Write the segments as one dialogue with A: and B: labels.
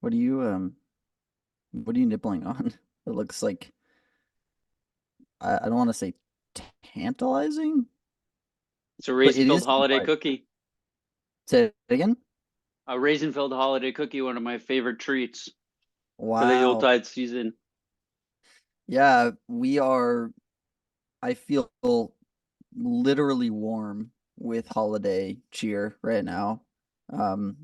A: What are you nibbling on? It looks like I don't want to say tantalizing,
B: It's a
A: but it
B: raisin-filled
A: is
B: holiday
A: quite.
B: cookie.
A: Say it again.
B: A raisin-filled holiday cookie, one of my favorite treats for the
A: Wow.
B: Yuletide season.
A: Yeah, we are. I feel literally warm with holiday cheer right now. Um,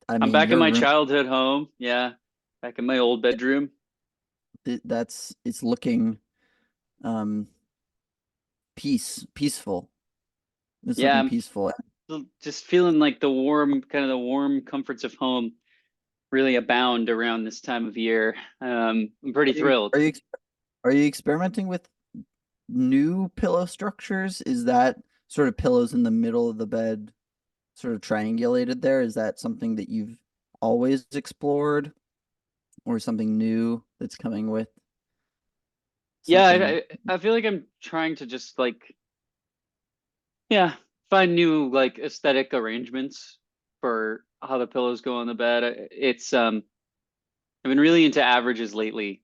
A: I
B: I'm
A: mean,
B: back in
A: your
B: my
A: room,
B: childhood home. Yeah, back in my old bedroom.
A: it's looking um peaceful. It's
B: Yeah,
A: looking
B: I'm
A: peaceful.
B: just feeling like the warm comforts of home really abound around this time of year. I'm pretty
A: Are you
B: thrilled.
A: are you are you experimenting with new pillow structures? Is that sort of pillows in the middle of the bed, sort of triangulated there? Is that something that you've always explored, or something new that's coming with
B: Yeah,
A: something?
B: I feel like I'm trying to just yeah, find new like aesthetic arrangements for how the pillows go on the bed. I've been really into averages lately.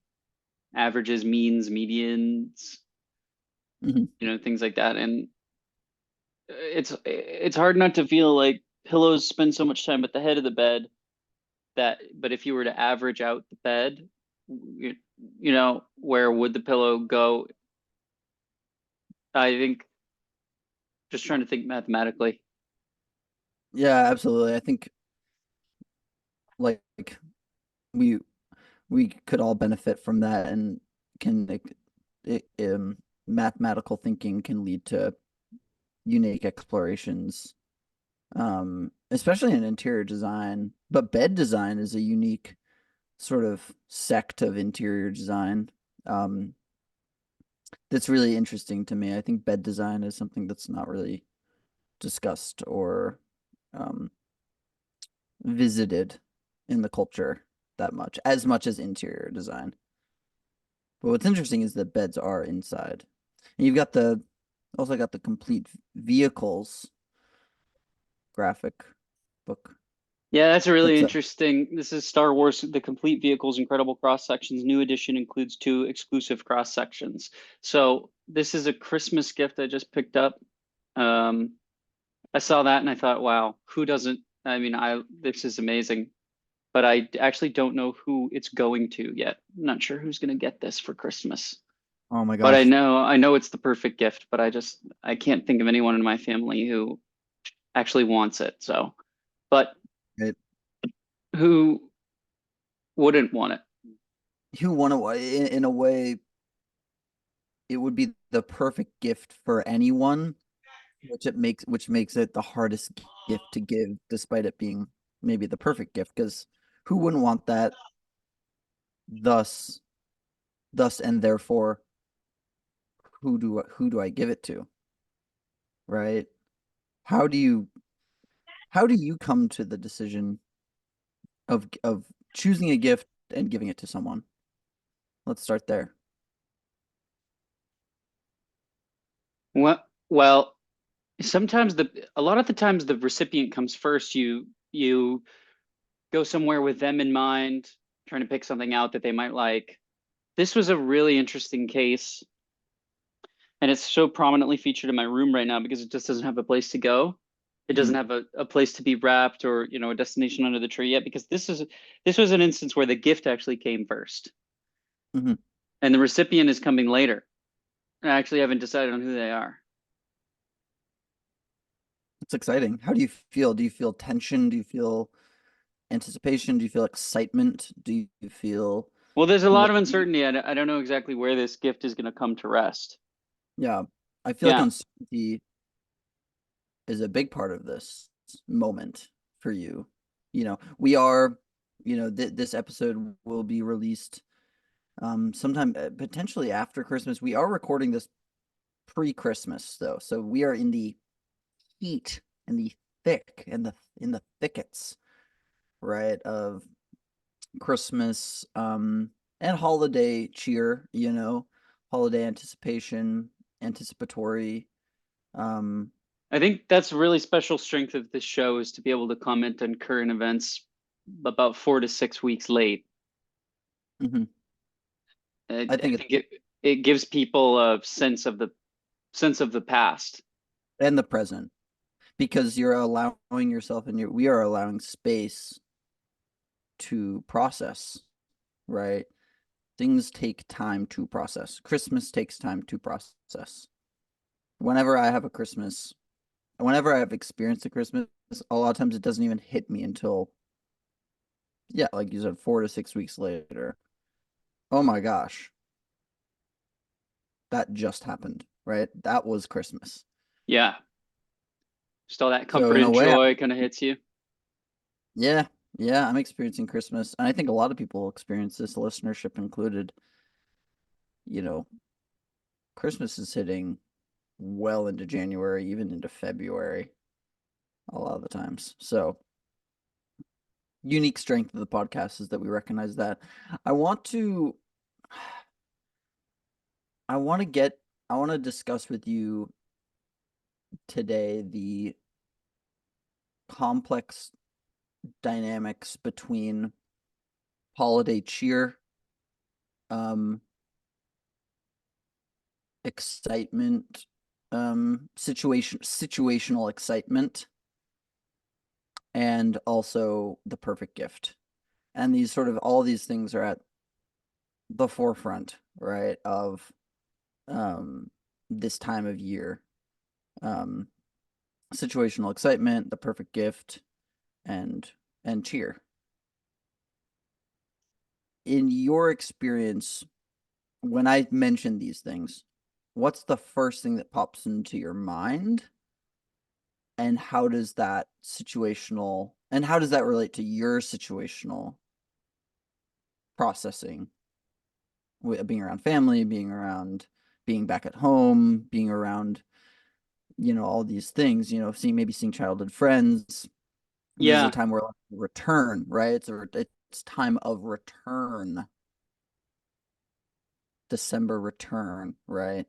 B: Averages, means, medians,
A: Mhm.
B: things like that. And it's hard not to feel like pillows spend so much time at the head of the bed but if you were to average out the bed, you, where would the pillow go? I think just trying to think mathematically.
A: Yeah, absolutely. I think like we we could all benefit from that, and can mathematical thinking can lead to unique explorations, especially in interior design. But bed design is a unique sort of sect of interior design, um, that's really interesting to me. I think bed design is something that's not really discussed or um, visited in the culture that much as interior design. But what's interesting is that beds are inside. And you've got the also got the complete vehicles graphic book.
B: Yeah, that's a really
A: That's
B: interesting. This is Star Wars: The Complete Vehicles Incredible Cross Sections. New edition includes two exclusive cross sections. So this is a Christmas gift I just picked up. Um, I saw that and I thought, wow, who doesn't? I mean, I this is amazing. But I actually don't know who it's going to yet. I'm not sure who's going to get this for Christmas.
A: oh my
B: But
A: gosh.
B: I know it's the perfect gift, but I can't think of anyone in my family who actually wants it. So, but
A: It,
B: who wouldn't want it?
A: you want to in a way it would be the perfect gift for anyone, which makes it the hardest gift to give, despite it being maybe the perfect gift, because who wouldn't want that? Thus, thus and therefore, who do I give it to? Right? How do you how do you come to the decision of choosing a gift and giving it to someone? Let's start there.
B: Well, sometimes a lot of the times the recipient comes first. You go somewhere with them in mind, trying to pick something out that they might like. This was a really interesting case, and it's so prominently featured in my room right now because it just doesn't have a place to go. It doesn't
A: Mhm.
B: have a place to be wrapped or, a destination under the tree yet because this was an instance where the gift actually came first
A: Mhm.
B: and the recipient is coming later. I actually haven't decided on who they are.
A: It's exciting. How do you feel? Do you feel tension? Do you feel anticipation? Do you feel excitement? Do you feel
B: Well, there's a lot of
A: relief?
B: uncertainty. I don't know exactly where this gift is going to come to rest.
A: Yeah, I feel like
B: Yeah,
A: uncertainty is a big part of this moment for you. We are, this episode will be released sometime potentially after Christmas. We are recording this pre-Christmas though, so we are in the heat and the thick and the in the thickets, right, of Christmas and holiday cheer, holiday anticipation, anticipatory. Um
B: I think that's a really special strength of this show is to be able to comment on current events about 4 to 6 weeks late.
A: Hmm. I
B: I
A: think it's
B: think it gives people a sense of the past.
A: and the present because you're allowing yourself and we are allowing space to process, right? Things take time to process. Christmas takes time to process. Whenever I have a Christmas, whenever I've experienced a Christmas, a lot of times it doesn't even hit me until, yeah, like you said, 4 to 6 weeks later. Oh my gosh, that just happened, right? That was Christmas.
B: Yeah. Just all that
A: So
B: comfort
A: in a
B: and
A: way,
B: joy kind of hits you.
A: yeah, yeah, I'm experiencing Christmas. And I think a lot of people experience this, listenership included. You know, Christmas is hitting well into January, even into February, a lot of the times. So unique strength of the podcast is that we recognize that. I want to I want to get I want to discuss with you today the complex dynamics between holiday cheer, um, excitement, situational excitement, and also the perfect gift. And these sort of all these things are at the forefront, right, of um this time of year. Um, situational excitement, the perfect gift, and cheer. In your experience, when I mention these things, what's the first thing that pops into your mind? And how does that relate to your situational processing, being around family, being back at home, being around, all these things, seeing childhood friends. This is a
B: Yeah,
A: time where like, return, right? It's time of return, December return, right?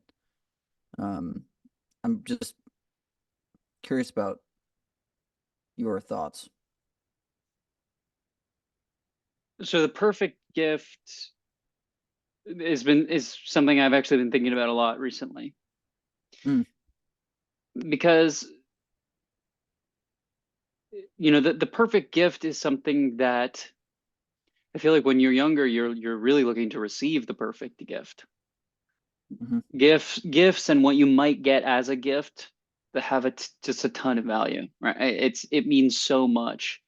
A: Um, I'm just curious about your thoughts.
B: so the perfect gift is something I've actually been thinking about a lot recently
A: Mm,
B: because the perfect gift is something that I feel like when you're younger, you're really looking to receive the perfect gift.
A: hmm
B: Gifts and what you might get as a gift that have just a ton of value, right? It means so much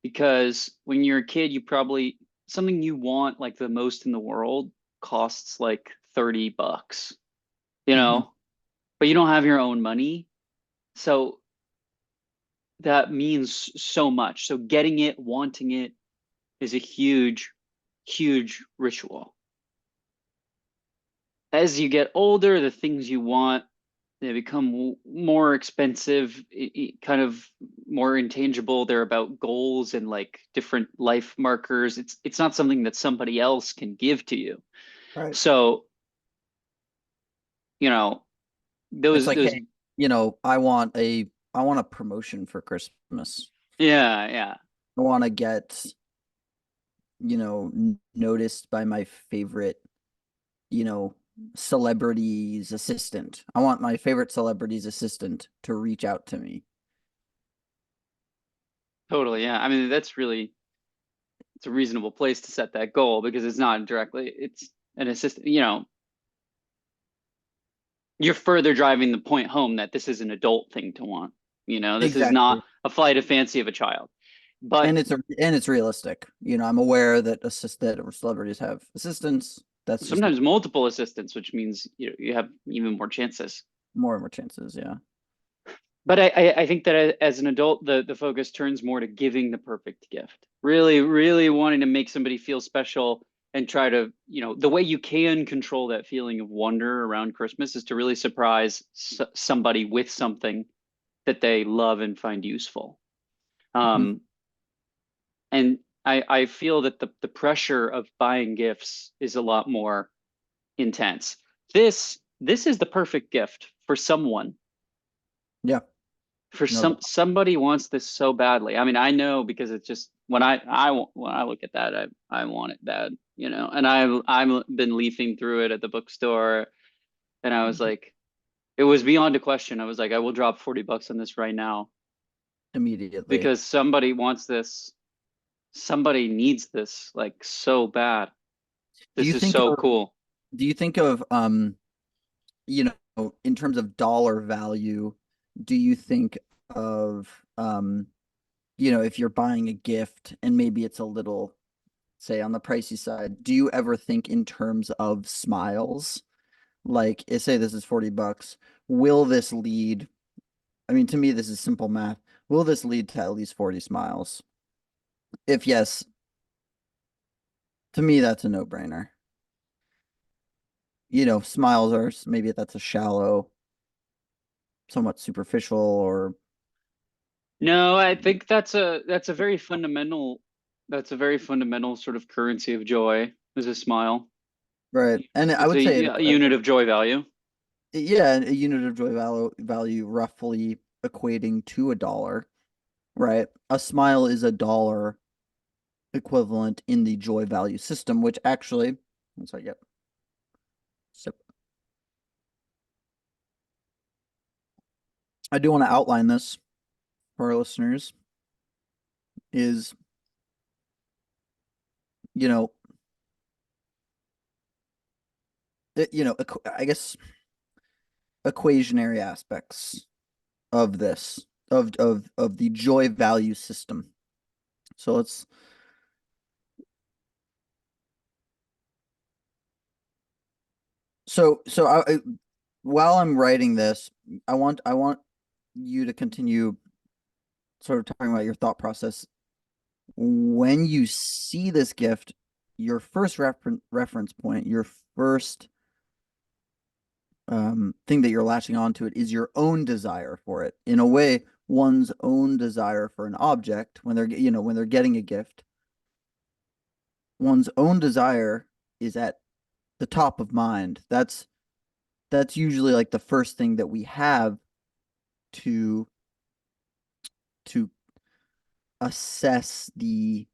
B: because when you're a kid, you probably something you want like the most in the world costs like $30, you
A: hmm
B: know, but you don't have your own money. So that means so much. So getting it, wanting it is a huge, huge ritual. As you get older, the things you want, they become more expensive, kind of more intangible. They're about goals and like different life markers. It's not something that somebody else can give to you.
A: Right.
B: So, you know,
A: It's
B: those
A: like,
B: those
A: hey, I want a promotion for Christmas.
B: yeah, yeah,
A: I want to get, noticed by my favorite, you know, celebrity's assistant. I want my favorite celebrity's assistant to reach out to me.
B: totally. Yeah. I mean, it's a reasonable place to set that goal because it's not directly, it's an assistant, you're further driving the point home that this is an adult thing to want. This is not
A: Exactly.
B: a flight of fancy of a child. But
A: And it's realistic. I'm aware that celebrities have assistants. That's just
B: sometimes multiple assistants, which means you have even more chances.
A: more and more chances. Yeah.
B: But I think that as an adult, the focus turns more to giving the perfect gift. Really, really wanting to make somebody feel special and try to, the way you can control that feeling of wonder around Christmas is to really surprise somebody with something that they love and find useful.
A: Hmm.
B: Um, and I feel that the pressure of buying gifts is a lot more intense. This is the perfect gift for someone.
A: Yeah.
B: For
A: no doubt.
B: somebody wants this so badly. I mean, I know because it's just when I look at that, I want it bad, you know. And I've been leafing through it at the bookstore, and I was like, it was beyond a question. I was like, I will drop $40 on this right now
A: Immediately.
B: because somebody wants this. Somebody needs this like so bad.
A: Do
B: This
A: you
B: is
A: think
B: so
A: of
B: cool.
A: do you think of you know, in terms of dollar value, do you think of you know, if you're buying a gift and maybe it's a little, say, on the pricey side, do you ever think in terms of smiles? Like, say this is $40. Will this lead? I mean, to me, this is simple math. Will this lead to at least 40 smiles? If yes, to me, that's a no-brainer. You know, smiles are maybe that's a shallow, somewhat superficial, or
B: No, I think that's a very fundamental sort of currency of joy is a smile.
A: right. And I
B: It's
A: would say it,
B: a unit of joy value.
A: yeah, a unit of joy value roughly equating to $1, right? A smile is $1 equivalent in the joy value system, which actually, I'm sorry, yep. So I do want to outline this for our listeners is, you know, you know, I guess equationary aspects of this of the joy value system. So let's while I'm writing this, I want you to continue sort of talking about your thought process when you see this gift. Your first reference point, your first thing that you're latching onto it is your own desire for it. In a way, one's own desire for an object when they're you know when they're getting a gift, one's own desire is at the top of mind. That's usually like the first thing that we have to to assess the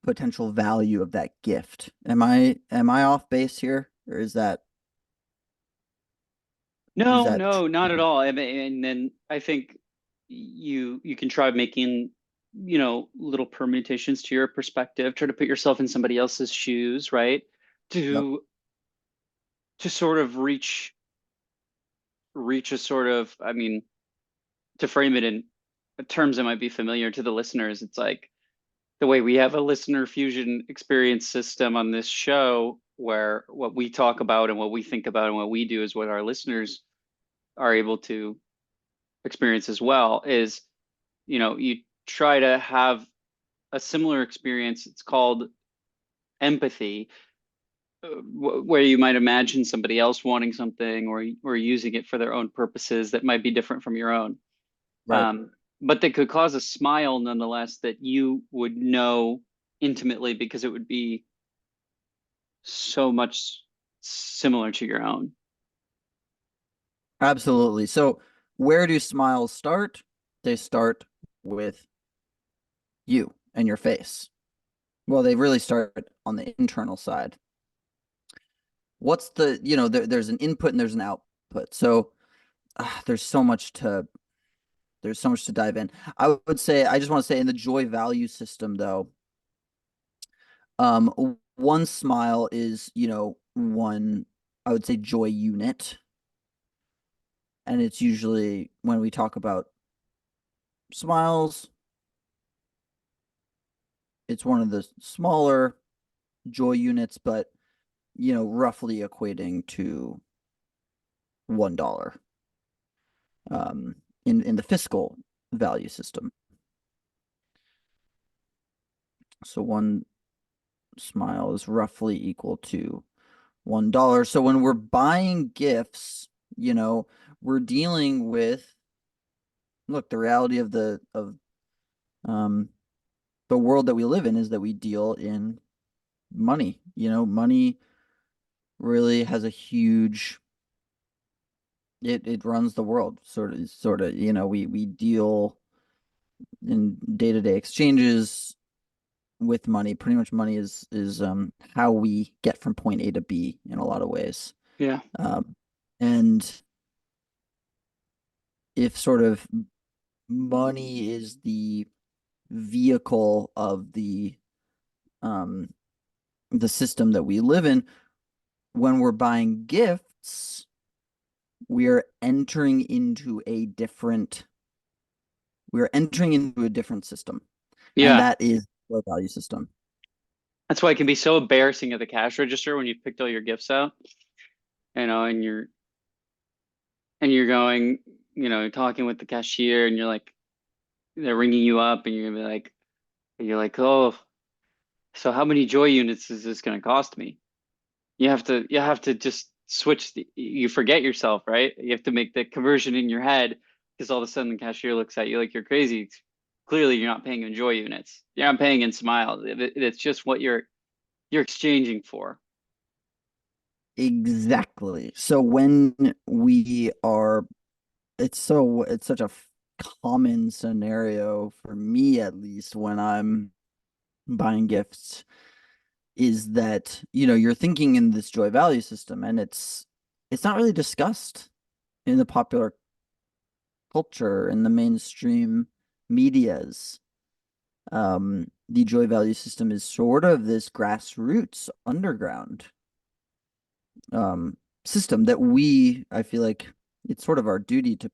A: potential value of that gift. Am I off base here, or is
B: No,
A: that
B: no, not at
A: true?
B: all. I mean, and then I think you can try making, little permutations to your perspective, try to put yourself in somebody else's shoes, right?
A: Yep.
B: To to sort of reach a sort of, I mean, to frame it in terms that might be familiar to the listeners, it's like the way we have a listener fusion experience system on this show where what we talk about and what we think about and what we do is what our listeners are able to experience as well is, you try to have a similar experience. It's called empathy, where you might imagine somebody else wanting something or using it for their own purposes that might be different from your own.
A: Right.
B: Um, but that could cause a smile nonetheless that you would know intimately because it would be so much similar to your own.
A: Absolutely. So where do smiles start? They start with you and your face. Well, they really start on the internal side. What's the, you know, there's an input and there's an output. So there's so much to dive in. I would say I just want to say in the joy value system though, one smile is, you know, one I would say joy unit, and it's usually when we talk about smiles, it's one of the smaller joy units, but you know, roughly equating to $1 in the fiscal value system. So one smile is roughly equal to $1. So when we're buying gifts, you know, we're dealing with, look, the reality of um the world that we live in is that we deal in money. You know, money really has a huge it runs the world, sort of, we deal in day-to-day exchanges with money. Pretty much money is how we get from point A to B in a lot of ways.
B: Yeah.
A: Um, and if sort of money is the vehicle of um the system that we live in, when we're buying gifts, we're entering into a different we're entering into a different system. And
B: Yeah.
A: that is the value system.
B: That's why it can be so embarrassing at the cash register when you've picked all your gifts out, and you're going, talking with the cashier, and you're like, they're ringing you up, and you're like, oh, so how many joy units is this going to cost me? You have to just switch. You forget yourself, right? You have to make the conversion in your head because all of a sudden the cashier looks at you like you're crazy. Clearly, you're not paying in joy units. You're not paying in smiles. It's just what you're exchanging for.
A: Exactly. So when we are, it's such a common scenario for me, at least, when I'm buying gifts, is that, you're thinking in this joy value system, and it's not really discussed in the popular culture, in the mainstream medias. The joy value system is sort of this grassroots underground system that I feel like it's sort of our duty to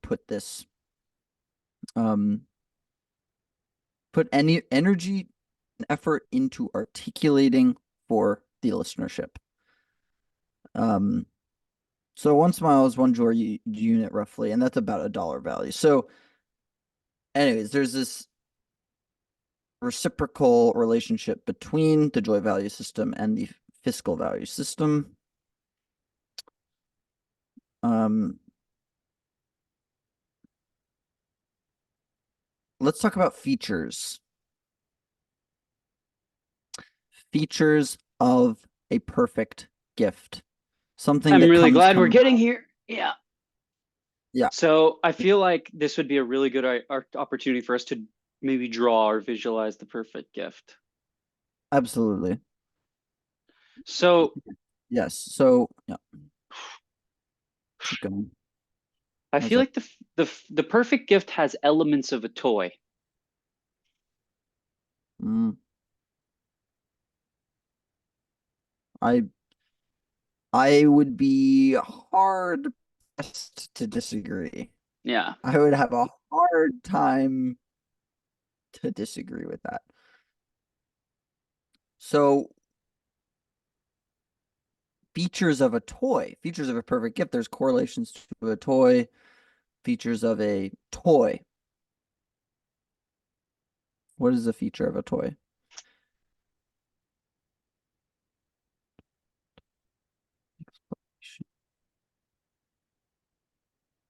A: um, put any energy and effort into articulating for the listenership. Um, so one smile is one joy unit roughly, and that's about $1 value. So, anyways, there's this reciprocal relationship between the joy value system and the fiscal value system. Um, let's talk about features. Features of a perfect gift. Something
B: I'm
A: that
B: really
A: comes
B: glad
A: to
B: we're
A: mind.
B: getting here. Yeah.
A: Yeah,
B: So I feel like this would be a really good opportunity for us to maybe draw or visualize the perfect gift.
A: absolutely.
B: So
A: Yes. So, yeah, keep going.
B: I
A: What's
B: feel
A: up?
B: like the perfect gift has elements of a toy.
A: Mm, I I would be hard pressed to disagree.
B: Yeah.
A: I would have a hard time to disagree with that. So, features of a toy, features of a perfect gift, there's correlations to a toy, features of a toy. What is a feature of a toy?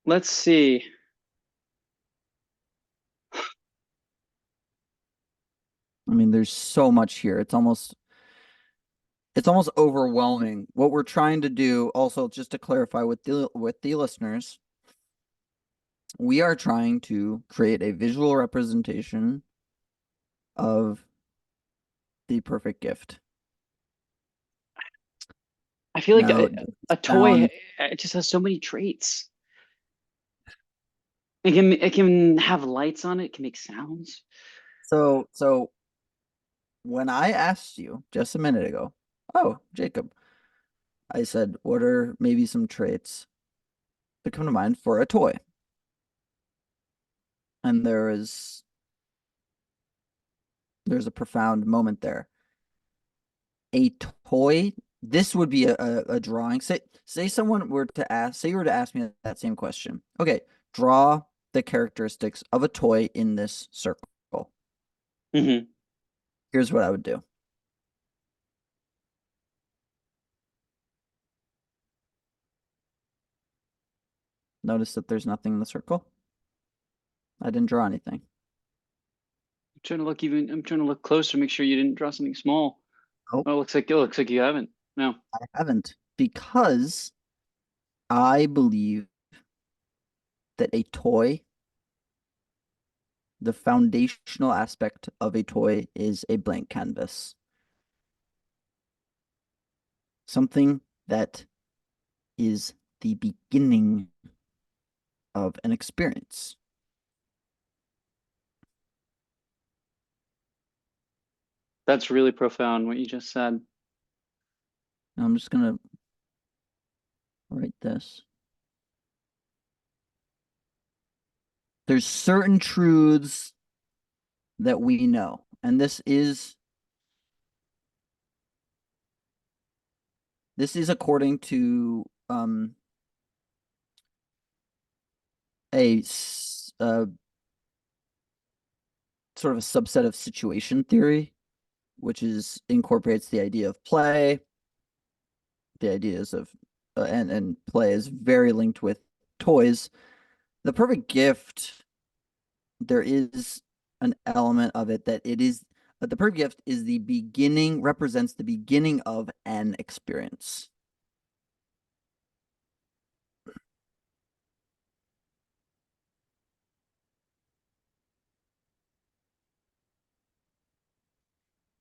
B: Let's see.
A: I mean, there's so much here. It's almost overwhelming. What we're trying to do, also just to clarify with the listeners, we are trying to create a visual representation of the perfect gift.
B: I feel like
A: Now,
B: a toy
A: sound
B: it just has so many traits. It can have lights on it. It can make sounds.
A: so when I asked you just a minute ago, oh, Jacob, I said, what are maybe some traits that come to mind for a toy? And there's a profound moment there. A toy, this would be a drawing. Say someone were to ask, say you were to ask me that same question. Okay, draw the characteristics of a toy in this circle.
B: Hmm.
A: Here's what I would do. Notice that there's nothing in the circle. I didn't draw anything.
B: I'm trying to look closer, make sure you didn't draw something small.
A: Oh,
B: Oh, it looks like you haven't. No.
A: I haven't, because I believe that a toy, the foundational aspect of a toy is a blank canvas. Something that is the beginning of an experience.
B: That's really profound what you just said.
A: Now I'm just gonna write this. There's certain truths that we know, and this is according to a sort of a subset of situation theory, which is incorporates the idea of play, the ideas of and play is very linked with toys. The perfect gift, there is an element of it that it is the perfect gift is the beginning, represents the beginning of an experience.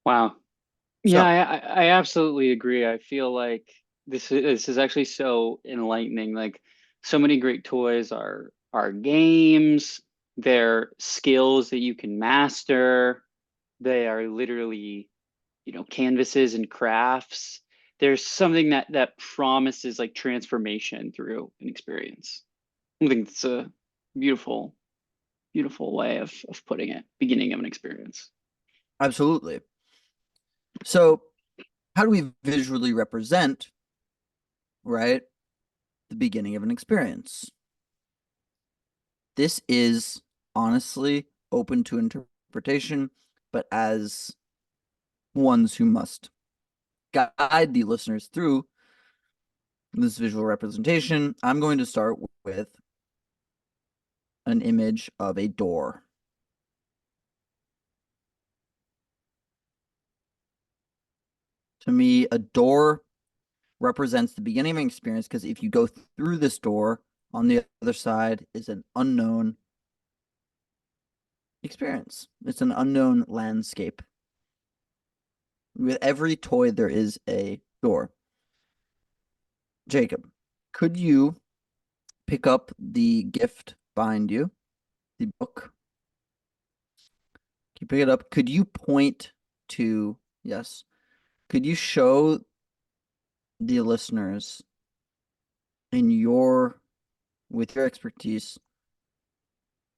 B: Wow. Yeah,
A: So
B: I absolutely agree. I feel like this is actually so enlightening. Like so many great toys are games, they're skills that you can master. They are literally, canvases and crafts. There's something that promises like transformation through an experience. I think it's a beautiful, beautiful way of putting it, beginning of an experience.
A: absolutely. So how do we visually represent, right, the beginning of an experience? This is honestly open to interpretation, but as ones who must guide the listeners through this visual representation, I'm going to start with an image of a door. To me, a door represents the beginning of an experience because if you go through this door, on the other side is an unknown experience. It's an unknown landscape. With every toy, there is a door. Jacob, could you pick up the gift behind you, the book? Can you pick it up? Could you point to, yes, could you show the listeners in your, with your expertise,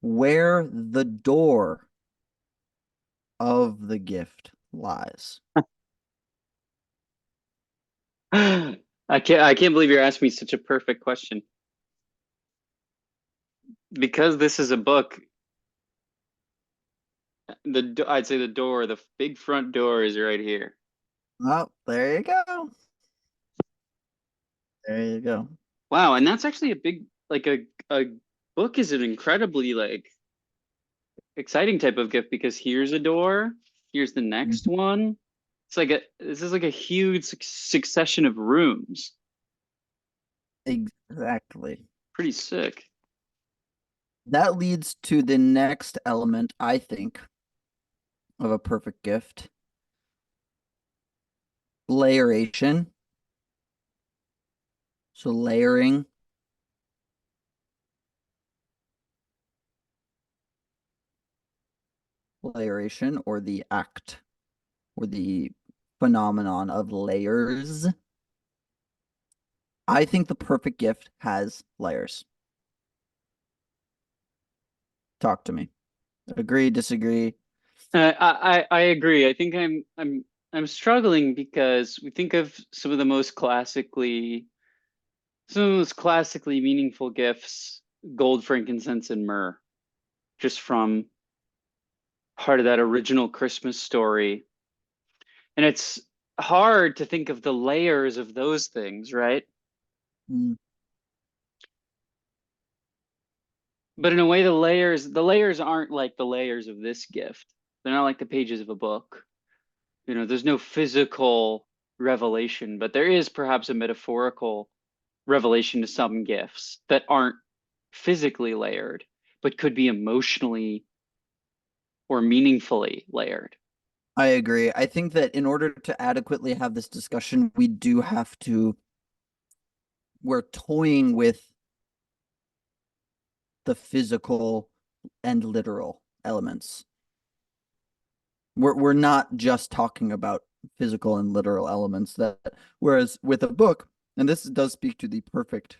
A: where the door of the gift lies?
B: I can't believe you're asking me such a perfect question. Because this is a book, I'd say the door, the big front door is right here.
A: Oh, there you go. There you go.
B: Wow, and that's actually a big like a book is an incredibly like exciting type of gift because here's a door, here's the next
A: Mhm.
B: one. This is like a huge succession of rooms.
A: Exactly.
B: Pretty sick.
A: That leads to the next element, I think, of a perfect gift, layeration. So layeration, or the act or the phenomenon of layers. I think the perfect gift has layers. Talk to me. Agree, disagree?
B: I agree. I think I'm struggling because we think of some of the most classically meaningful gifts, gold, frankincense, and myrrh, just from part of that original Christmas story. And it's hard to think of the layers of those things, right?
A: Mm,
B: But in a way, the layers aren't like the layers of this gift. They're not like the pages of a book. There's no physical revelation, but there is perhaps a metaphorical revelation to some gifts that aren't physically layered, but could be emotionally or meaningfully layered.
A: I agree. I think that in order to adequately have this discussion, we do have to, we're toying with the physical and literal elements. We're not just talking about physical and literal elements that, whereas with a book, and this does speak to the perfect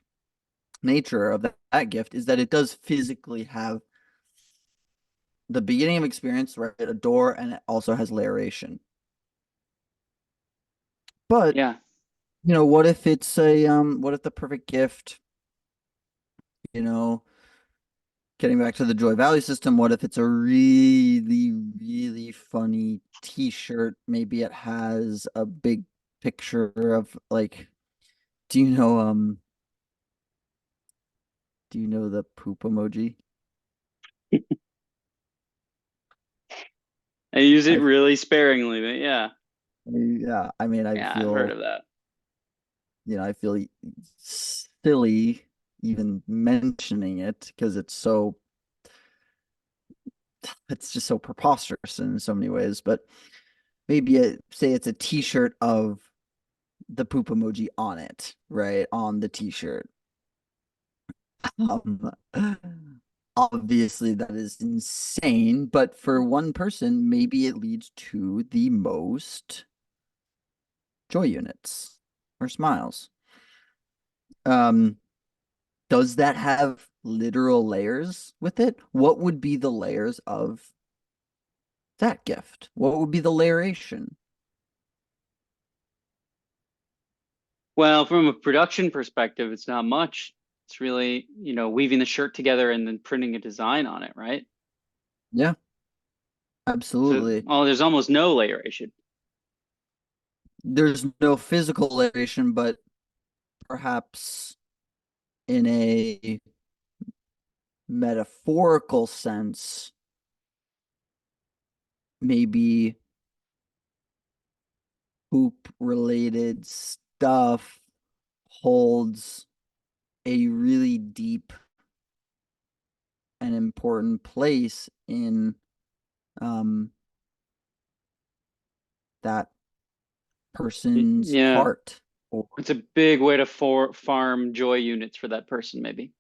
A: nature of that gift, is that it does physically have the beginning of experience, right? A door, and it also has layeration. But
B: Yeah.
A: what if it's a what if the perfect gift, you know, getting back to the joy value system, what if it's a really, really funny t-shirt? Maybe it has a big picture of like, do you know the poop emoji?
B: I use it
A: I
B: really sparingly, but yeah.
A: yeah, I mean, I
B: Yeah, I've heard
A: feel,
B: of that.
A: I feel silly even mentioning it because it's just so preposterous in so many ways. But maybe say it's a t-shirt of the poop emoji on it, right? On the t-shirt. Um, obviously that is insane, but for one person, maybe it leads to the most joy units or smiles. Um, does that have literal layers with it? What would be the layers of that gift? What would be the layeration?
B: Well, from a production perspective, it's not much. It's really, weaving the shirt together and then printing a design on it, right?
A: Yeah,
B: So,
A: absolutely.
B: oh, there's almost no layeration.
A: There's no physical layeration, but perhaps in a metaphorical sense, maybe poop related stuff holds a really deep and important place in um, that person's
B: Yeah,
A: heart. Or
B: it's a big way to farm joy units for that person, maybe.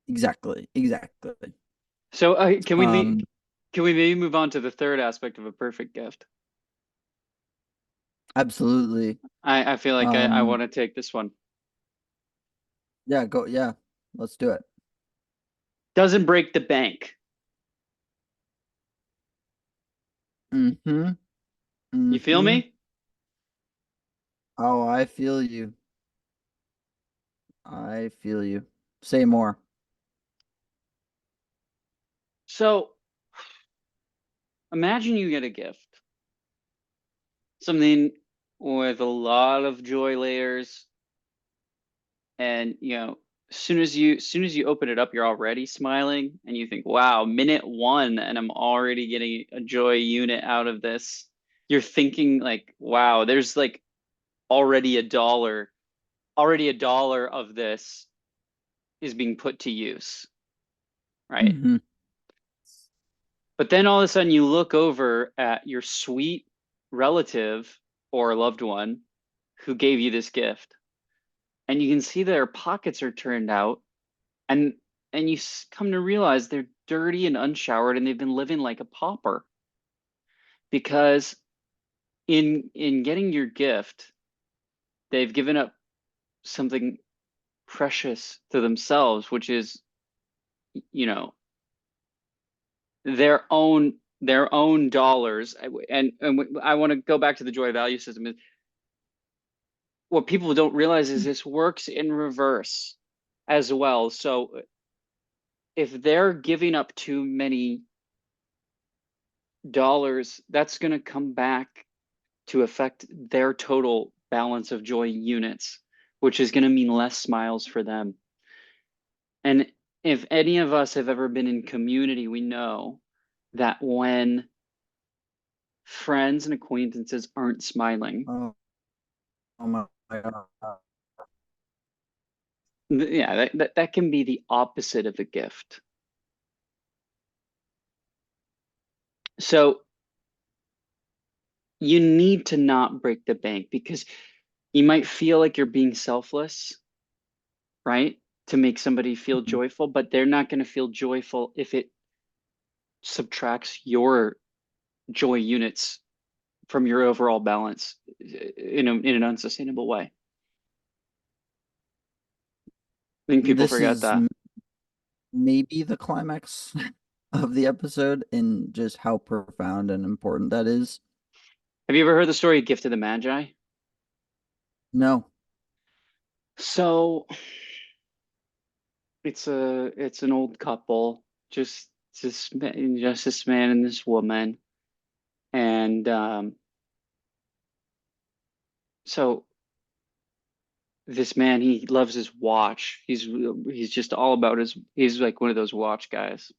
A: exactly, exactly.
B: So,
A: Um,
B: can we maybe move on to the third aspect of a perfect gift?
A: absolutely.
B: I feel like I
A: Um,
B: want to take this one.
A: yeah, go, yeah, let's do it.
B: Doesn't break the bank.
A: Mm-hmm.
B: You feel
A: Mm-hmm.
B: me?
A: Oh, I feel you. I feel you. Say more.
B: So, imagine you get a gift, something with a lot of joy layers, and as soon as you open it up, you're already smiling, and you think, "Wow, minute one, and I'm already getting a joy unit out of this." You're thinking like, "Wow, there's like already a dollar, already a dollar of this is being put to use, right?"
A: Mm-hmm.
B: But then all of a sudden you look over at your sweet relative or loved one who gave you this gift, and you can see their pockets are turned out, and you come to realize they're dirty and unshowered, and they've been living like a pauper because in getting your gift, they've given up something precious to themselves, which is, you know, their own dollars. And I want to go back to the joy value system. What people don't realize is this works in reverse as well. So if they're giving up too many dollars, that's going to come back to affect their total balance of joy units, which is going to mean less smiles for them. And if any of us have ever been in community, we know that when friends and acquaintances aren't smiling,
A: Oh, oh my God.
B: Yeah, that can be the opposite of a gift. So you need to not break the bank because you might feel like you're being selfless, right? To make somebody feel
A: Mhm.
B: joyful, but they're not going to feel joyful if it subtracts your joy units from your overall balance in an unsustainable way. I think people
A: This
B: forget
A: is
B: that.
A: maybe the climax of the episode in just how profound and important that is.
B: Have you ever heard the story Gift of the Magi?
A: No.
B: So it's an old couple, just this man and this woman, and so this man, he loves his watch. He's just all about he's like one of those watch guys.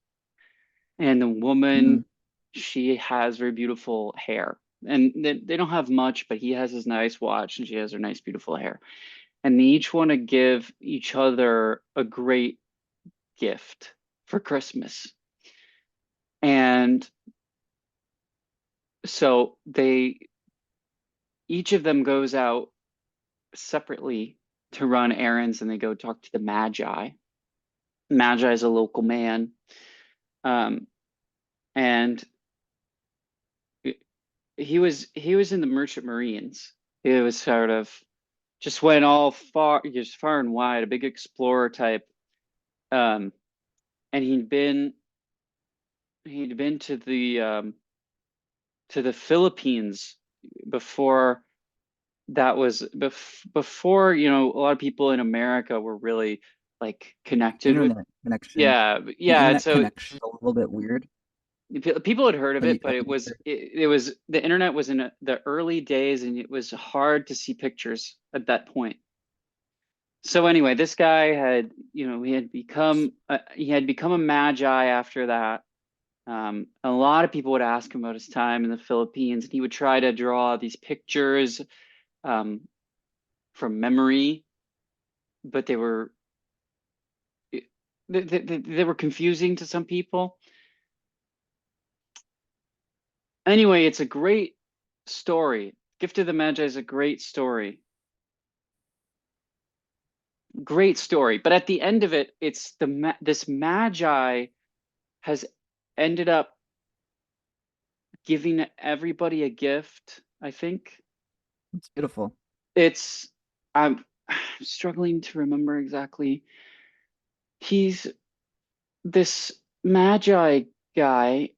B: And the woman,
A: Mm.
B: she has very beautiful hair. And they don't have much, but he has his nice watch and she has her nice, beautiful hair. And they each want to give each other a great gift for Christmas. And so they each of them goes out separately to run errands and they go talk to the Magi. Magi is a local man. Um, and he was in the Merchant Marines. He was sort of just went all far, just far and wide, a big explorer type. Um, and he'd been to the Philippines before that was before, a lot of people in America were really like connected with.
A: Internet connection.
B: Yeah,
A: The
B: yeah. And
A: internet
B: so
A: connection is a little bit weird.
B: people had heard of
A: Are you,
B: it, but
A: are you sure?
B: it was the internet was in the early days, and it was hard to see pictures at that point. So anyway, this guy had, he had become a magi after that. A lot of people would ask him about his time in the Philippines, and he would try to draw these pictures um, from memory, but they were confusing to some people. Anyway, it's a great story. Gift of the Magi is a great story. Great story. But at the end of it, it's this Magi has ended up giving everybody a gift, I think.
A: It's beautiful.
B: It's I'm struggling to remember exactly. He's this Magi guy.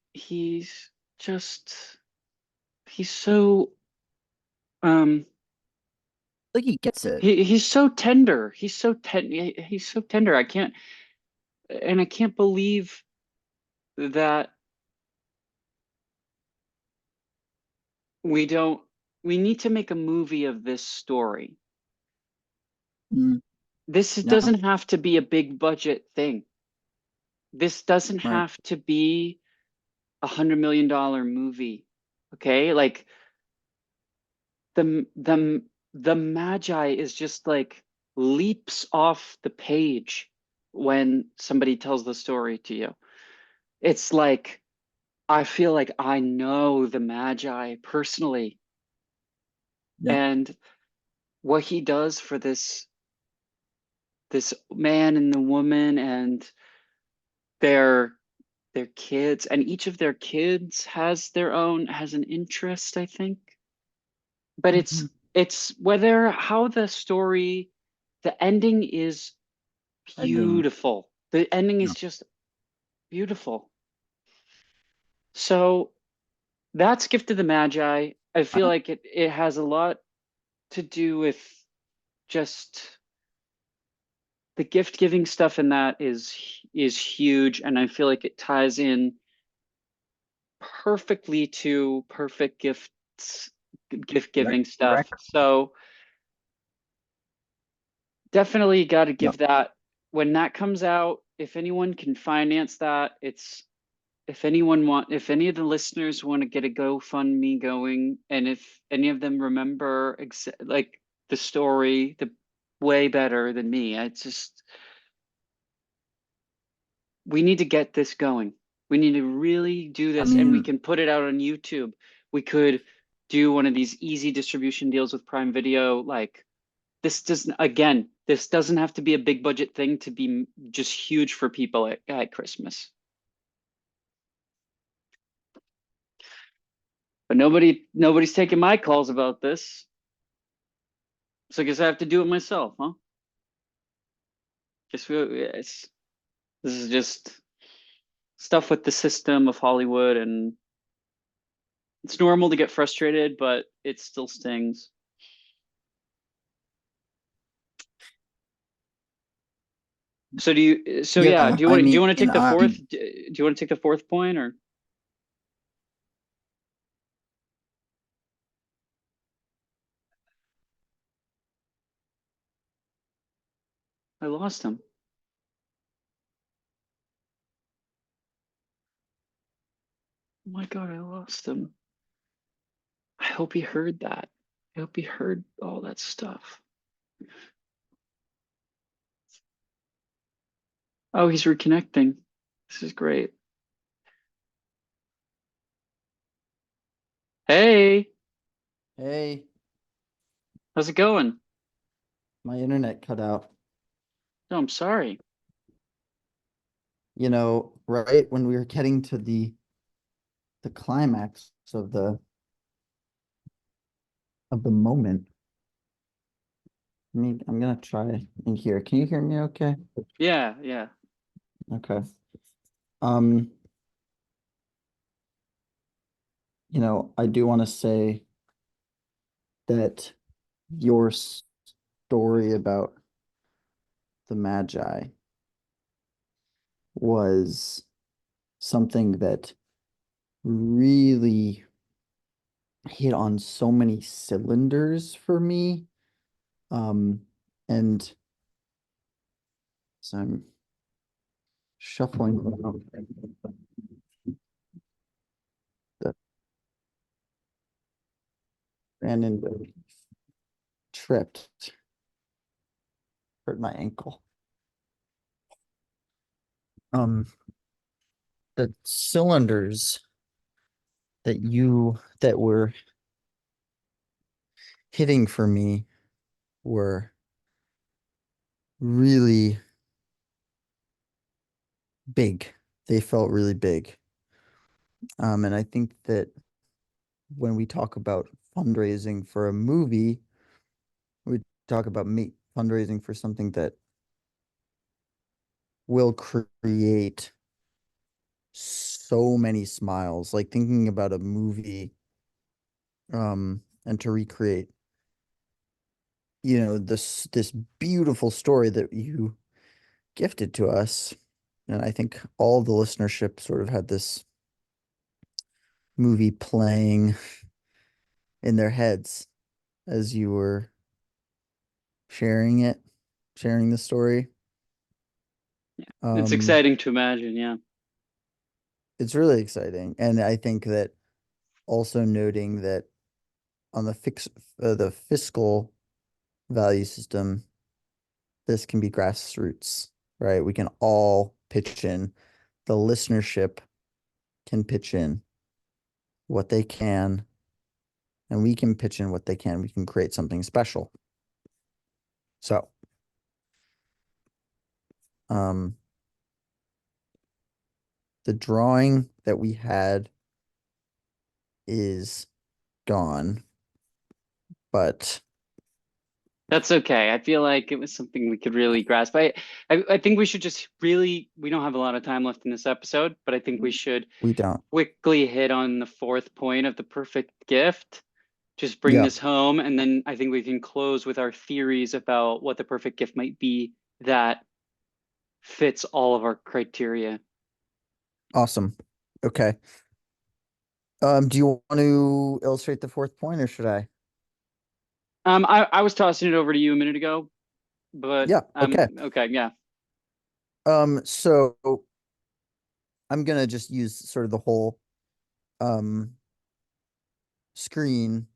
B: Just he's so um
A: Like he gets it.
B: he's so tender. He's so tender. I can't believe that we don't we need to make a movie of this story.
A: Mm.
B: This
A: Yeah,
B: doesn't have to be a big budget thing. This doesn't
A: right.
B: have to be $100 million movie. Okay, like the the the Magi is just like leaps off the page when somebody tells the story to you. It's like I feel like I know the Magi personally,
A: Yeah.
B: and what he does for this man and the woman and their their kids, and each of their kids has an interest, I think. But it's
A: Mhm.
B: it's whether how the ending is
A: Ending.
B: beautiful. The ending
A: Yeah.
B: is just beautiful. So that's Gift of the Magi. I feel
A: I,
B: like it has a lot to do with just the gift giving stuff, and that is huge, and I feel like it ties in perfectly to perfect gift
A: correct.
B: giving stuff.
A: Correct.
B: So definitely got to
A: Yep.
B: give that when that comes out. If anyone can finance that, if any of the listeners want to get a GoFundMe going, and if any of them remember like the story the way better than me, I just we need to get this going. We need to really do
A: I
B: this, and we
A: mean,
B: can put it out on YouTube. We could do one of these easy distribution deals with Prime Video. Like this doesn't, again, this doesn't have to be a big budget thing to be just huge for people at Christmas. But nobody's taking my calls about this. So I guess I have to do it myself, huh? This is just stuff with the system of Hollywood, and it's normal to get frustrated, but it still stings. So yeah,
A: yeah, I
B: do you
A: mean,
B: want to take the fourth, do you want to take the fourth point, or I lost him. Oh my God, I lost him. I hope he heard that. I hope he heard all that stuff. Oh, he's reconnecting. This is great. Hey,
A: hey,
B: how's it going?
A: my internet cut out.
B: No, I'm sorry.
A: Right when we were getting to the climax of the moment. I'm gonna try in here. Can you hear me okay?
B: Yeah, yeah.
A: Okay. Um, I do want to say that your story about the Magi was something that really hit on so many cylinders for me. And so I'm shuffling around the ran into tripped, hurt my ankle. Um, the cylinders that were hitting for me were really big. They felt really big. And I think that when we talk about fundraising for a movie, we talk about fundraising for something that will create so many smiles. Like thinking about a movie, and to recreate, this beautiful story that you gifted to us. And I think all the listenership sort of had this movie playing in their heads as you were sharing it, sharing the story.
B: It's
A: Um,
B: exciting to imagine. Yeah.
A: it's really exciting. And I think that also noting that on the fiscal value system, this can be grassroots, right? We can all pitch in. The listenership can pitch in what they can, and we can pitch in what they can. We can create something special. So, um, the drawing that we had is gone, but
B: That's okay. I feel like it was something we could really grasp. I think we should just really, we don't have a lot of time left in this episode, but I think we should
A: we don't.
B: quickly hit on the fourth point of the perfect gift. Just bring
A: Yeah,
B: this home, and then I think we can close with our theories about what the perfect gift might be that fits all of our criteria.
A: awesome. Okay. Do you want to illustrate the fourth point or should I?
B: I was tossing it over to you a minute ago, but
A: Yeah, okay.
B: okay, yeah.
A: So I'm gonna just use sort of the whole um screen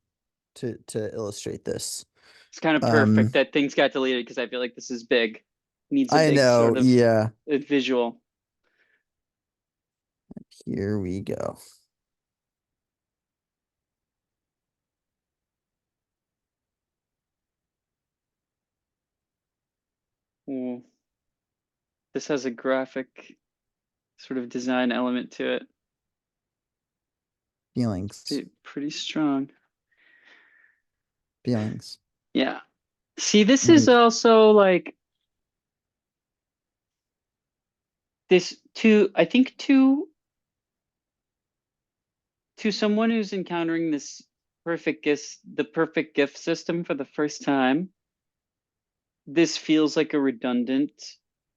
A: to illustrate this.
B: It's kind of perfect
A: Um,
B: that things got deleted because I feel like this is big. Needs a
A: I
B: big
A: know,
B: sort of
A: yeah.
B: visual.
A: Here we go.
B: Ooh, this has a graphic sort of design element to it.
A: Feelings.
B: Pretty strong.
A: Feelings.
B: Yeah. See, this is
A: Mm,
B: also like this I think to someone who's encountering this the perfect gift system for the first time, this feels like a redundant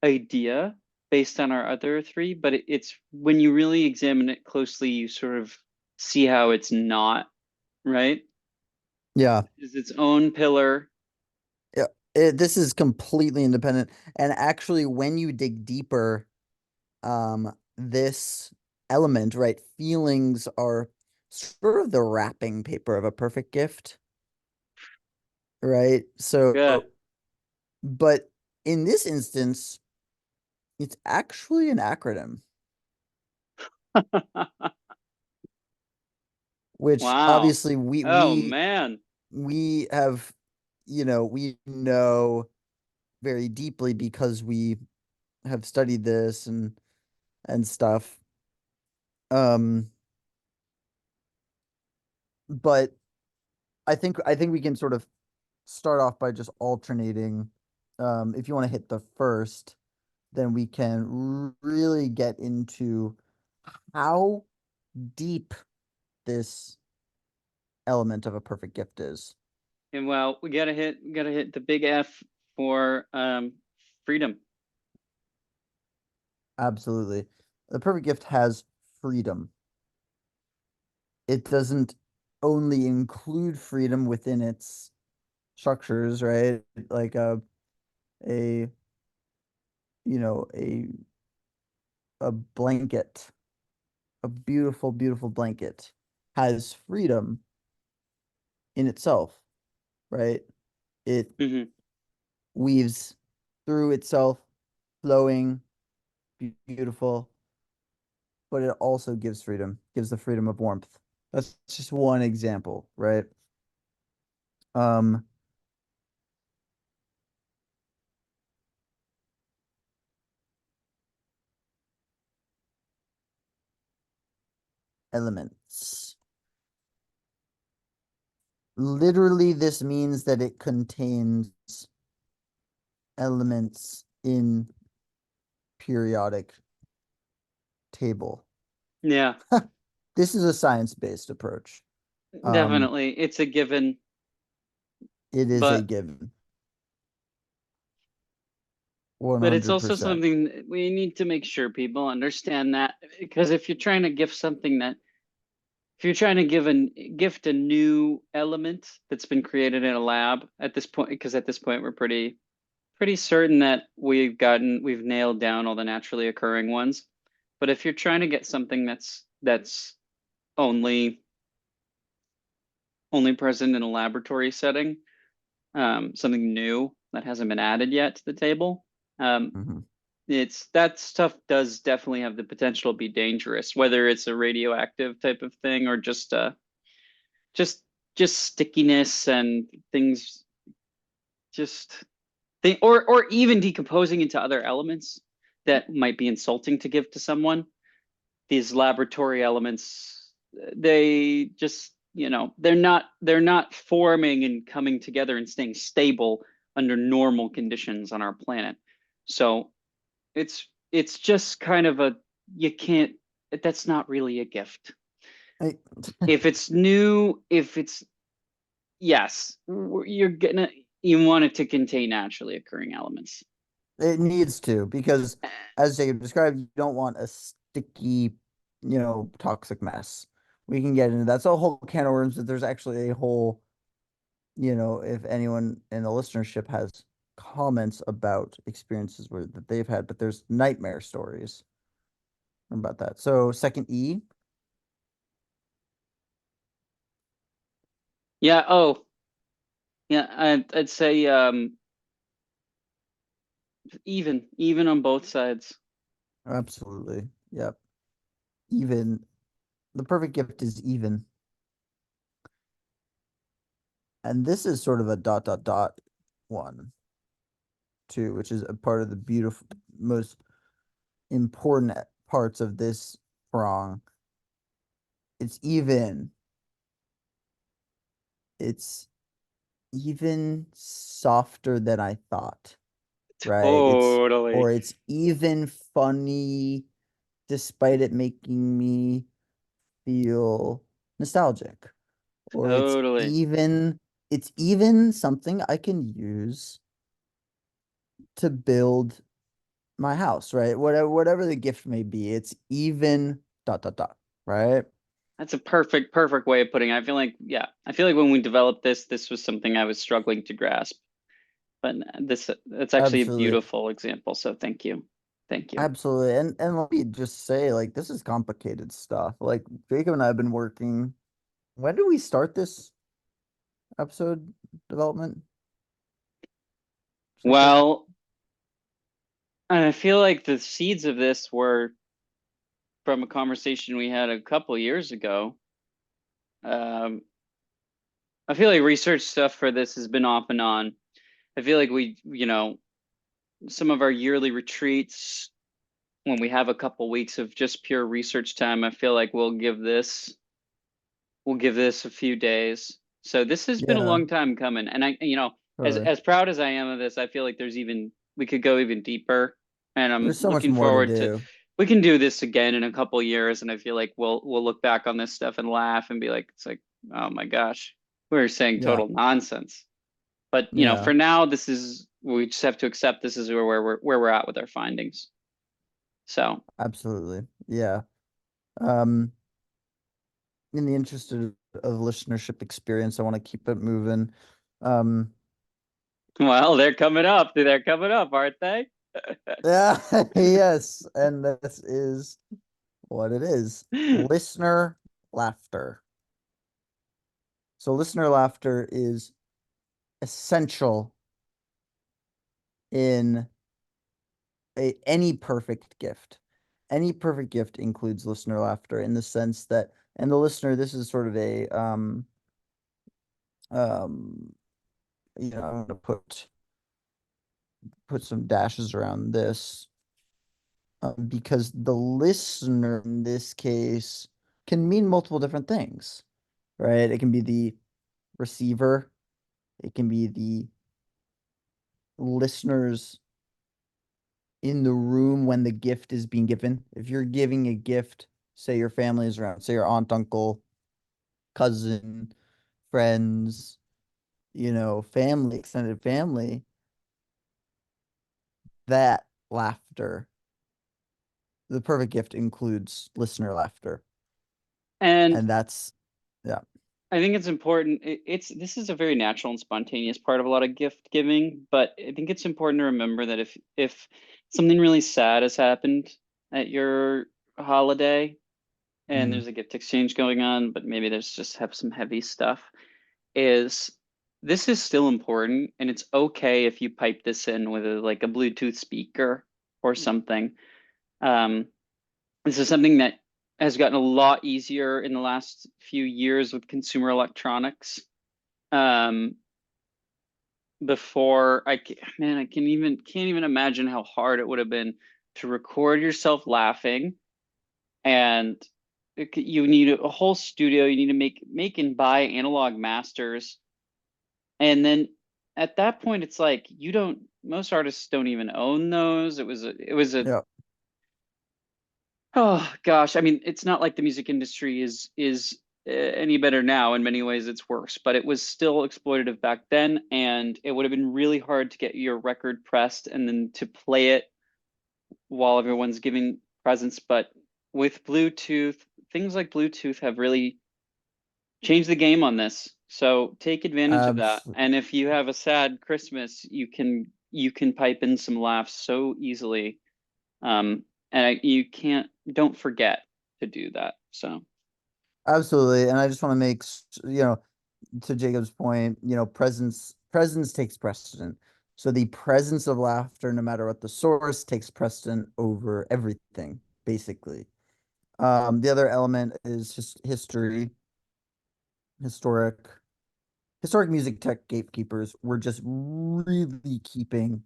B: idea based on our other three, but it's when you really examine it closely, you sort of see how it's not, right?
A: yeah.
B: It's its own pillar.
A: Yeah. This is completely independent. And actually, when you dig deeper, this element, right? Feelings are sort of the wrapping paper of a perfect gift, right?
B: Yeah.
A: So, but in this instance, it's actually an acronym, which
B: Wow.
A: obviously we
B: Oh
A: we
B: man.
A: we have, we know very deeply because we have studied this and stuff. Um, but I think we can sort of start off by just alternating. If you want to hit the first, then we can really get into how deep this element of a perfect gift is.
B: And well, we gotta hit the big F for freedom.
A: Absolutely. The perfect gift has freedom. It doesn't only include freedom within its structures, right? Like a a blanket, a beautiful, beautiful blanket has freedom in itself, right? It
B: Hmm.
A: weaves through itself, flowing, beautiful, but it also gives freedom, gives the freedom of warmth. That's just one example, right? Um, Elements. Literally, this means that it contains elements in periodic table.
B: Yeah,
A: This is a science-based approach. Um,
B: definitely. It's a given,
A: it is a
B: but
A: given,
B: it's also
A: 100%.
B: something that we need to make sure people understand that because if you're trying to gift something that if you're trying to gift a new element that's been created in a lab at this point, because at this point we're pretty certain that we've nailed down all the naturally occurring ones. But if you're trying to get something that's only only present in a laboratory setting, something new that hasn't been added yet to the table, um,
A: Mhm.
B: it's that stuff does definitely have the potential to be dangerous, whether it's a radioactive type of thing or just just stickiness and things just or even decomposing into other elements that might be insulting to give to someone. These laboratory elements, they just, they're not forming and coming together and staying stable under normal conditions on our planet. So it's just kind of a you can't that's not really a gift.
A: I-
B: If it's new, if it's yes, you're gonna you want it to contain naturally occurring elements.
A: It needs to, because as Jacob described, you don't want a sticky, toxic mess. We can get into that's a whole can of worms, but there's actually a whole, if anyone in the listenership has comments about experiences that they've had, but there's nightmare stories about that. So second E,
B: Yeah. Oh, yeah. I'd say even on both sides.
A: absolutely. Yep. even. The perfect gift is even. And this is sort of a dot dot dot one too, which is a part of the beautiful, most important parts of this prong. It's even. It's even softer than I thought, right?
B: Totally.
A: It's even funny despite it making me feel nostalgic. Or
B: Totally.
A: it's even something I can use to build my house, right? Whatever the gift may be, it's even dot dot dot, right?
B: That's a perfect way of putting it. I feel like, yeah, I feel like when we developed this, this was something I was struggling to grasp. But this, it's actually a
A: Absolutely.
B: beautiful example. So thank you. Thank you.
A: Absolutely. And let me just say, like, this is complicated stuff. Like Jacob and I have been working. When did we start this episode development, Jacob?
B: Well, and I feel like the seeds of this were from a conversation we had a couple years ago. Um, I feel like research stuff for this has been off and on. I feel like some of our yearly retreats, when we have a couple weeks of just pure research time, I feel like we'll give this a few days. So this has been a
A: Yeah,
B: long time coming. And as
A: totally.
B: as proud as I am of this, I feel like we could go even deeper. And I'm
A: There's so much
B: looking
A: more to
B: forward to
A: do.
B: we can do this again in a couple years, and I feel like we'll look back on this stuff and laugh and be like, it's like, oh my gosh, we were saying
A: Yeah,
B: total nonsense. But
A: yeah,
B: for now, we just have to accept this is where we're at with our findings. So,
A: absolutely. Yeah. Um, in the interest of listenership experience, I want to keep it moving. Um,
B: well, they're coming up. They're coming up, aren't they?
A: yeah, yes, and this is what it is. Listener laughter. So listener laughter is essential in any perfect gift. Any perfect gift includes listener laughter in the sense that, and the listener, this is sort of a um I'm gonna put some dashes around this, because the listener in this case can mean multiple different things, right? It can be the receiver, it can be the listeners in the room when the gift is being given. If you're giving a gift, say your family is around, say your aunt, uncle, cousin, friends, family, extended family, that laughter, the perfect gift includes listener laughter.
B: And
A: And that's, yeah.
B: I think it's important. This is a very natural and spontaneous part of a lot of gift giving, but I think it's important to remember that if something really sad has happened at your holiday and
A: Mm,
B: there's a gift exchange going on, but maybe there's just have some heavy stuff, is this is still important, and it's okay if you pipe this in with like a Bluetooth speaker or something. Um, this is something that has gotten a lot easier in the last few years with consumer electronics. Um, before man, I can't even imagine how hard it would have been to record yourself laughing, and you need a whole studio. You need to make and buy analog masters, and then at that point, it's like you don't. Most artists don't even own those. It was a
A: yeah,
B: Oh gosh, I mean, it's not like the music industry is any better now. In many ways, it's worse, but it was still exploitative back then, and it would have been really hard to get your record pressed and then to play it while everyone's giving presents. But with Bluetooth, things like Bluetooth have really changed the game on this. So take advantage of that.
A: absolutely.
B: And if you have a sad Christmas, you can pipe in some laughs so easily. You don't forget to do that. So,
A: Absolutely. And I just want to make, to Jacob's point, presence takes precedent. So the presence of laughter, no matter what the source, takes precedent over everything, basically. The other element is just history, historic, historic music tech gatekeepers. We're just really keeping,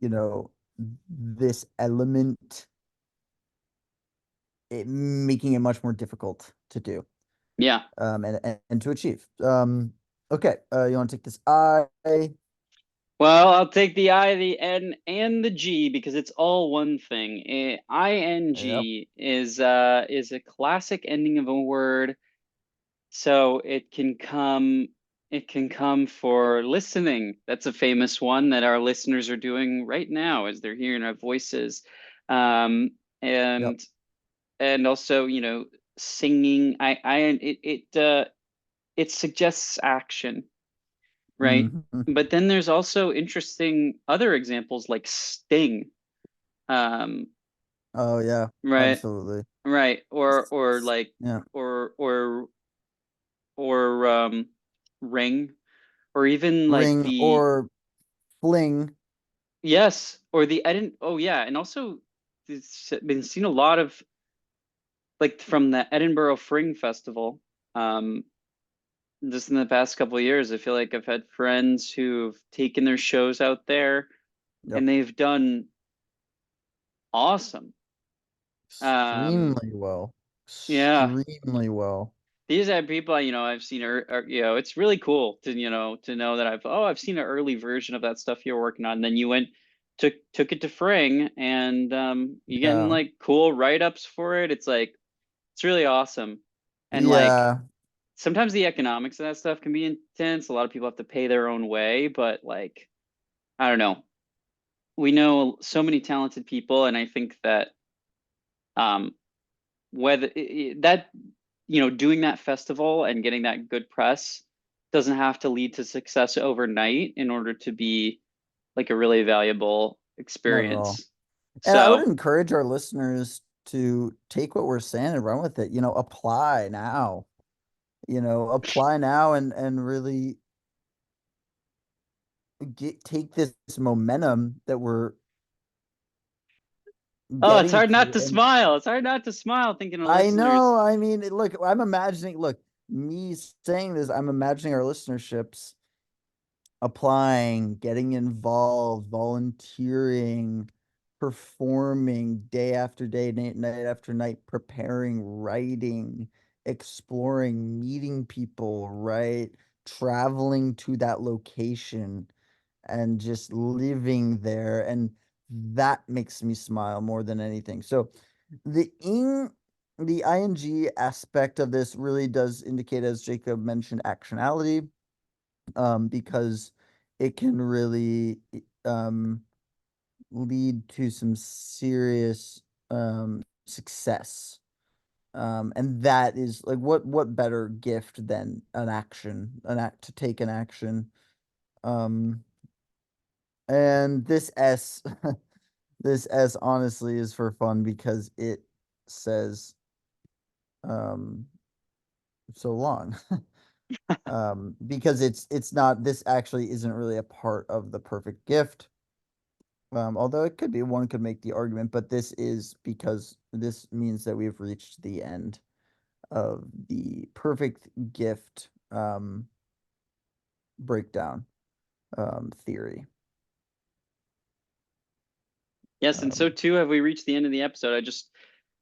A: you know, this element, making it much more difficult to do,
B: Yeah.
A: and to achieve. Okay, you want to take this I?
B: Well, I'll take the I, the N, and the G because it's all one thing.
A: Yep,
B: ING is a classic ending of a word, so it can come for listening. That's a famous one that our listeners are doing right now as they're hearing our voices. Um,
A: yep.
B: and and also, singing. It suggests action, right?
A: Hmm.
B: But then there's also interesting other examples like sting, um,
A: Oh yeah,
B: right?
A: absolutely.
B: Right. Or like
A: Yeah.
B: or or or ring, or even like
A: Ring
B: the
A: or fling.
B: yes, or the I didn't oh yeah, and also it's been seen a lot of like from the Edinburgh Fring Festival. Um, just in the past couple of years, I feel like I've had friends who've taken their shows out there
A: Yep.
B: and they've done awesome. Um,
A: Extremely well.
B: yeah,
A: Extremely well.
B: these are people, I've seen, it's really cool to know that I've seen an early version of that stuff you're working on. Then you went, took it to Fring, and you're getting
A: Yeah.
B: like cool write-ups for it. It's like, it's really awesome. And like,
A: Yeah.
B: sometimes the economics of that stuff can be intense. A lot of people have to pay their own way, but like, I don't know. We know so many talented people, and I think that um, whether that doing that festival and getting that good press doesn't have to lead to success overnight in order to be like a really valuable
A: Not at all.
B: experience.
A: And I would
B: So,
A: encourage our listeners to take what we're saying and run with it. Apply now. Apply now and really take this momentum that we're
B: oh, it's
A: getting
B: hard not
A: to.
B: to
A: And
B: smile. It's hard not to smile thinking of
A: I
B: listeners.
A: know, I mean, look, me saying this, I'm imagining our listenerships applying, getting involved, volunteering, performing day after day, night after night, preparing, writing, exploring, meeting people, right? Traveling to that location and just living there. And that makes me smile more than anything. So the ing the ing aspect of this really does indicate, as Jacob mentioned, actionality, because it can really um, lead to some serious success. And that is like what better gift than an act to take an action. Um, and this S, this S honestly is for fun because it says um so long. Because it's not, this actually isn't really a part of the perfect gift. Although it could be, one could make the argument, but this is because this means that we've reached the end of the perfect gift breakdown theory.
B: Yes, and so
A: Um,
B: too have we reached the end of the episode. I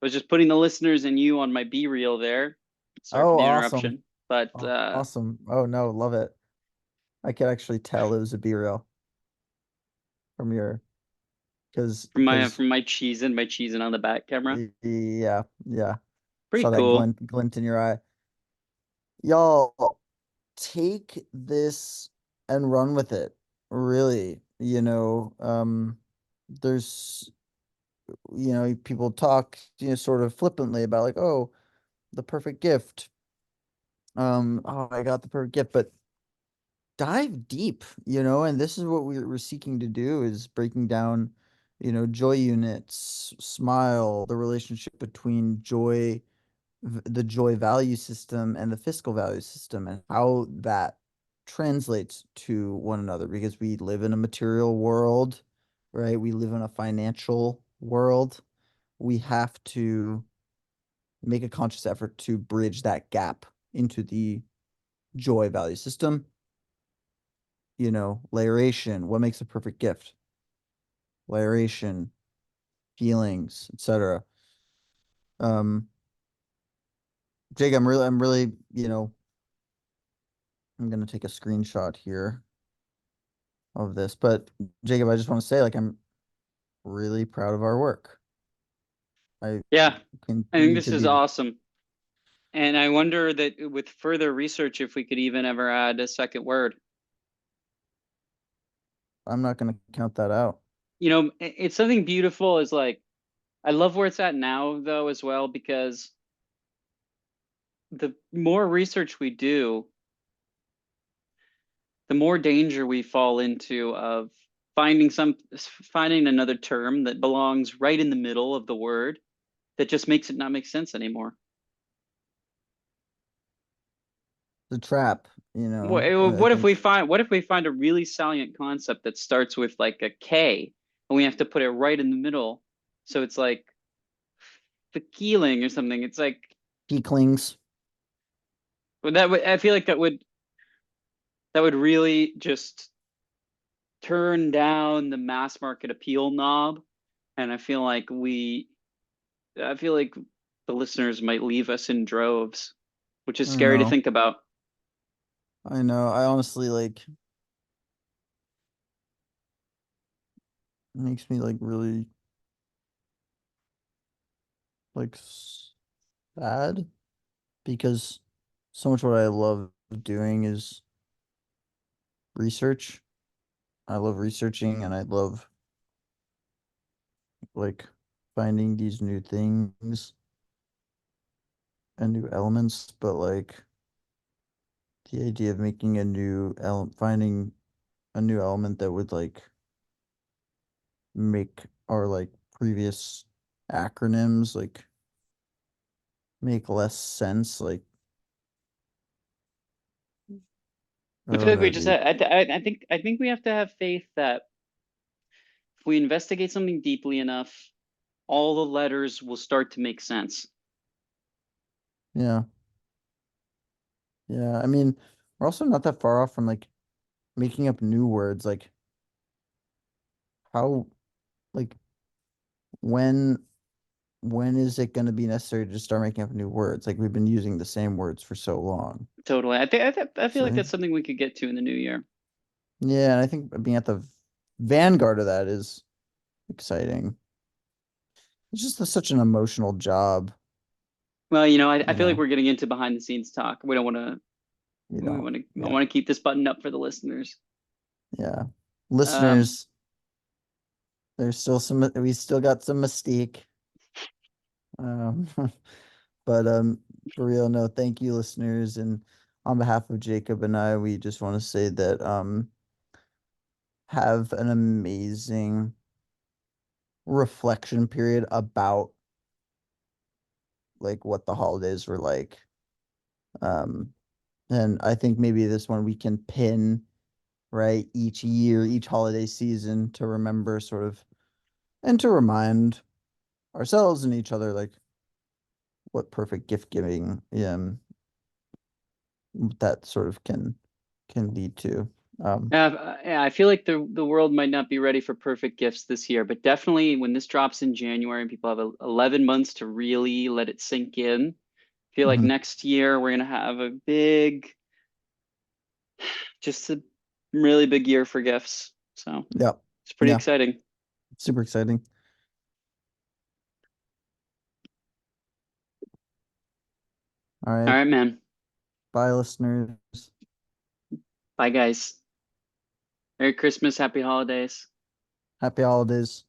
B: was just putting the listeners and you on my B reel there. Sorry for
A: oh,
B: the
A: awesome.
B: interruption, but
A: Awesome. Oh no, love it. I could actually tell it was a B-reel from your, because
B: from my cheese in on the back camera.
A: yeah, yeah.
B: Pretty
A: Saw that
B: cool.
A: glint in your eye. Y'all take this and run with it. Really, there's, people talk, sort of flippantly about like, oh, the perfect gift. Oh, I got the perfect gift, but dive deep, and this is what we're seeking to do, is breaking down, joy units, smile, the relationship between the joy value system and the fiscal value system, and how that translates to one another, because we live in a material world, right? We live in a financial world. We have to make a conscious effort to bridge that gap into the joy value system. Layeration, what makes a perfect gift? Layeration, feelings, etc. Um, Jake, I'm really, I'm gonna take a screenshot here of this, but Jacob, I just want to say, like, I'm really proud of our work. I
B: Yeah, I think
A: continue
B: this
A: to
B: is
A: be.
B: awesome. And I wonder that with further research, if we could even ever add a second word.
A: I'm not gonna count that out.
B: It's something beautiful is like, I love where it's at now though as well, because the more research we do, the more danger we fall into of finding another term that belongs right in the middle of the word that just makes it not make sense anymore.
A: The trap,
B: What
A: I
B: if
A: think.
B: we find a really salient concept that starts with like a K and we have to put it right in the middle? So it's like the Keeling or something. It's like
A: Geeklings.
B: I feel like that would really just turn down the mass market appeal knob. And I feel like the listeners might leave us in droves, which is
A: I don't
B: scary to
A: know.
B: think about.
A: I know. I honestly like makes me like really like sad because so much what I love doing is research. I love researching and I love like finding these new things and new elements, but like the idea of making a new element, finding a new element that would like make our like previous acronyms like make less sense. Like, I
B: I feel
A: don't
B: like we
A: know,
B: just
A: dude.
B: I think we have to have faith that if we investigate something deeply enough, all the letters will start to make sense.
A: Yeah. Yeah. I mean, we're also not that far off from like making up new words. Like, how, like, when, when is it going to be necessary to just start making up new words? Like, we've been using the same words for so long.
B: Totally. I feel
A: So,
B: like that's something we could get to in the new year.
A: yeah. And I think being at the vanguard of that is exciting. It's just such an emotional job,
B: Well, I
A: you
B: feel like
A: know?
B: we're getting into behind the scenes talk. We don't want to.
A: You
B: We
A: don't,
B: want to. I
A: yeah.
B: want to keep this buttoned up for the listeners.
A: Yeah.
B: Um,
A: Listeners, there's still we still got some mystique. Um, but for real, no, thank you, listeners. And on behalf of Jacob and I, we just want to say that have an amazing reflection period about like what the holidays were like. Um, and I think maybe this one we can pin right each year, each holiday season to remember sort of and to remind ourselves and each other like what perfect gift giving that sort of can lead to.
B: yeah, I feel like the world might not be ready for perfect gifts this year, but definitely when this drops in January and people have 11 months to really let it sink in, I feel like
A: Mhm.
B: next year we're gonna have just a really big year for gifts. So
A: Yeah.
B: it's pretty
A: Yeah.
B: exciting.
A: Super exciting. All
B: All
A: right.
B: right, man.
A: Bye, listeners.
B: Bye, guys. Merry Christmas, happy holidays.
A: Happy holidays.